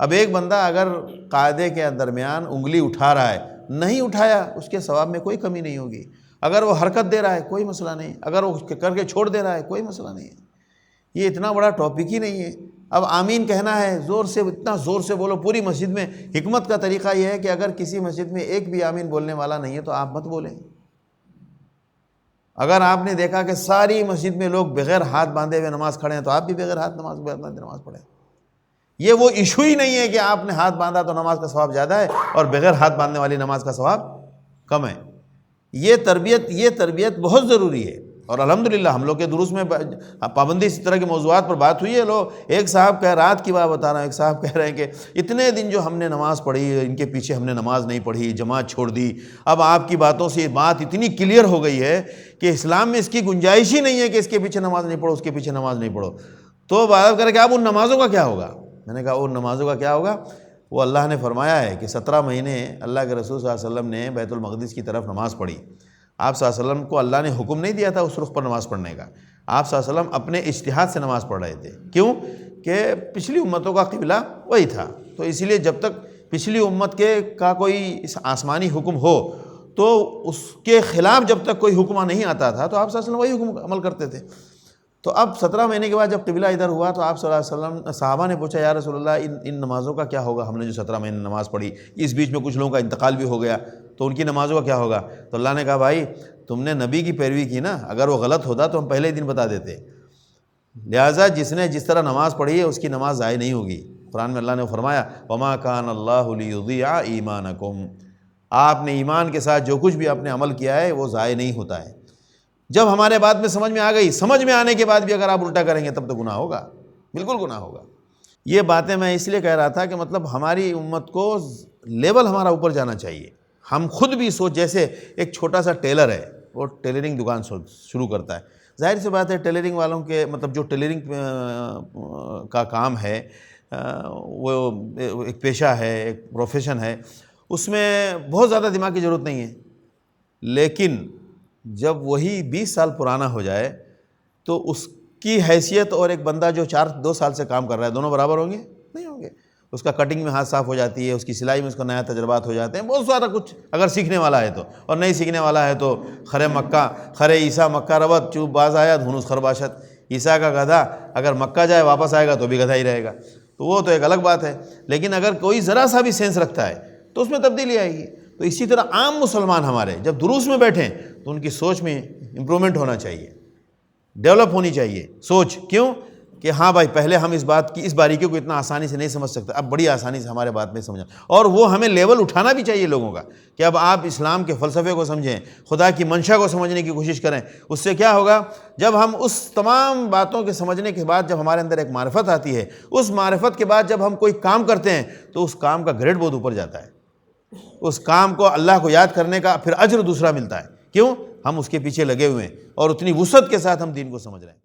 اب ایک بندہ اگر قاعدے کے درمیان انگلی اٹھا رہا ہے، نہیں اٹھایا، اس کے ثواب میں کوئی کمی نہیں ہوگی۔ اگر وہ حرکت دے رہا ہے کوئی مسئلہ نہیں، اگر وہ کر کے چھوڑ دے رہا ہے کوئی مسئلہ نہیں ہے۔ یہ اتنا بڑا ٹاپک ہی نہیں ہے۔ اب آمین کہنا ہے، زور سے، اتنا زور سے بولو پوری مسجد میں۔ حکمت کا طریقہ یہ ہے کہ اگر کسی مسجد میں ایک بھی آمین بولنے والا نہیں ہے تو آپ مت بولیں۔ اگر آپ نے دیکھا کہ ساری مسجد میں لوگ بغیر ہاتھ باندھے ہوئے نماز کھڑے ہیں تو آپ بھی بغیر ہاتھ باندھے نماز پڑھیں۔ یہ وہ ایشو ہی نہیں ہے کہ آپ نے ہاتھ باندھا تو نماز کا ثواب زیادہ ہے اور بغیر ہاتھ باندھنے والی نماز کا ثواب کم ہے۔ یہ تربیت بہت ضروری ہے، اور الحمدللہ ہم لوگ کے دروس میں پابندی اس طرح کے موضوعات پر بات ہوئی ہے۔ ایک صاحب کہہ، رات کی بات بتا رہا ہوں، ایک صاحب کہہ رہے ہیں کہ اتنے دن جو ہم نے نماز پڑھی، ان کے پیچھے ہم نے نماز نہیں پڑھی، جماعت چھوڑ دی، اب آپ کی باتوں سے یہ بات اتنی کلیئر ہو گئی ہے کہ اسلام میں اس کی گنجائش ہی نہیں ہے کہ اس کے پیچھے نماز نہیں پڑھو، اس کے پیچھے نماز نہیں پڑھو۔ تو بات کر کے اب ان نمازوں کا کیا ہوگا؟ میں نے کہا ان نمازوں کا کیا ہوگا؟ وہ اللہ نے فرمایا ہے کہ 17 مہینے اللہ کے رسول صلی اللہ علیہ وسلم نے بیت المقدس کی طرف نماز پڑھی۔ آپ صلی اللہ علیہ وسلم کو اللہ نے حکم نہیں دیا تھا اس رخ پر نماز پڑھنے کا، آپ صلی اللہ علیہ وسلم اپنے اجتہاد سے نماز پڑھ رہے تھے۔ کیوں؟ کہ پچھلی امتوں کا قبلہ وہی تھا، تو اسی لیے جب تک پچھلی امت کا کوئی آسمانی حکم ہو تو اس کے خلاف جب تک کوئی حکم نہیں آتا تھا تو آپ صلی اللہ علیہ وسلم وہی حکم عمل کرتے تھے۔ تو اب 17 مہینے کے بعد جب قبلہ ادھر ہوا تو آپ صلی اللہ علیہ وسلم، صحابہ نے پوچھا یا رسول اللہ ان نمازوں کا کیا ہوگا؟ ہم نے جو 17 مہینے نماز پڑھی، اس بیچ میں کچھ لوگوں کا انتقال بھی ہو گیا، تو ان کی نمازوں کا کیا ہوگا؟ تو اللہ نے کہا بھائی تم نے نبی کی پیروی کی نا، اگر وہ غلط ہوتا تو ہم پہلے ہی دن بتا دیتے، لہٰذا جس نے جس طرح نماز پڑھی ہے اس کی نماز ضائع نہیں ہوگی۔ قرآن میں اللہ نے فرمایا وَمَا كَانَ اللَّهُ لِيُضِيعَ إِيمَانَكُمْ، آپ نے ایمان کے ساتھ جو کچھ بھی آپ نے عمل کیا ہے وہ ضائع نہیں ہوتا ہے۔ جب ہمارے بات میں سمجھ میں آ گئی، سمجھ میں آنے کے بعد بھی اگر آپ الٹا کریں گے تب تو گناہ ہوگا، بالکل گناہ ہوگا۔ یہ باتیں میں اس لیے کہہ رہا تھا کہ مطلب ہماری امت کو لیول ہمارا اوپر جانا چاہیے۔ ہم خود بھی جیسے ایک چھوٹا سا ٹیلر ہے، وہ ٹیلرنگ دکان شروع کرتا ہے، ظاہر سی بات ہے ٹیلرنگ والوں کے مطلب جو ٹیلرنگ کا کام ہے وہ ایک پیشہ ہے، ایک پروفیشن ہے، اس میں بہت زیادہ دماغ کی ضرورت نہیں ہے، لیکن جب وہی 20 سال پرانا ہو جائے تو اس کی حیثیت اور ایک بندہ جو 2 سال سے کام کر رہا ہے دونوں برابر ہوں گے؟ نہیں ہوں گے۔ اس کا کٹنگ میں ہاتھ صاف ہو جاتی ہے، اس کی سلائی میں اس کا نیا تجربات ہو جاتے ہیں، بہت سارا کچھ اگر سیکھنے والا ہے تو، اور نہیں سیکھنے والا ہے تو خرے عیسیٰ مکہ روت چوب باز آیا دھنوس خرباشت، عیسیٰ کا گدھا اگر مکہ جائے واپس آئے گا تو بھی گدھا ہی رہے گا، تو وہ تو ایک الگ بات ہے۔ لیکن اگر کوئی ذرا سا بھی سینس رکھتا ہے تو اس میں تبدیلی آئے گی۔ تو اسی طرح عام مسلمان ہمارے جب دروس میں بیٹھیں تو ان کی سوچ میں امپرومنٹ ہونا چاہیے، ڈیولپ ہونی چاہیے سوچ۔ کیوں؟ کہ ہاں بھائی پہلے ہم اس بات کی، اس باریکیوں کو اتنا آسانی سے نہیں سمجھ سکتے، اب بڑی آسانی سے ہمارے بات میں سمجھا، اور وہ ہمیں لیول اٹھانا بھی چاہیے لوگوں کا کہ اب آپ اسلام کے فلسفے کو سمجھیں، خدا کی منشا کو سمجھنے کی کوشش کریں۔ اس سے کیا ہوگا؟ جب ہم اس تمام باتوں کے سمجھنے کے بعد جب ہمارے اندر ایک معرفت آتی ہے، اس معرفت کے بعد جب ہم کوئی کام کرتے ہیں تو اس کام کا گریڈ بہت اوپر جاتا ہے، اس کام کو اللہ کو یاد کرنے کا پھر اجر دوسرا ملتا ہے۔ کیوں؟ ہم اس کے پیچھے لگے ہوئے ہیں اور اتنی وسعت کے ساتھ ہم دین کو سمجھ رہے ہیں۔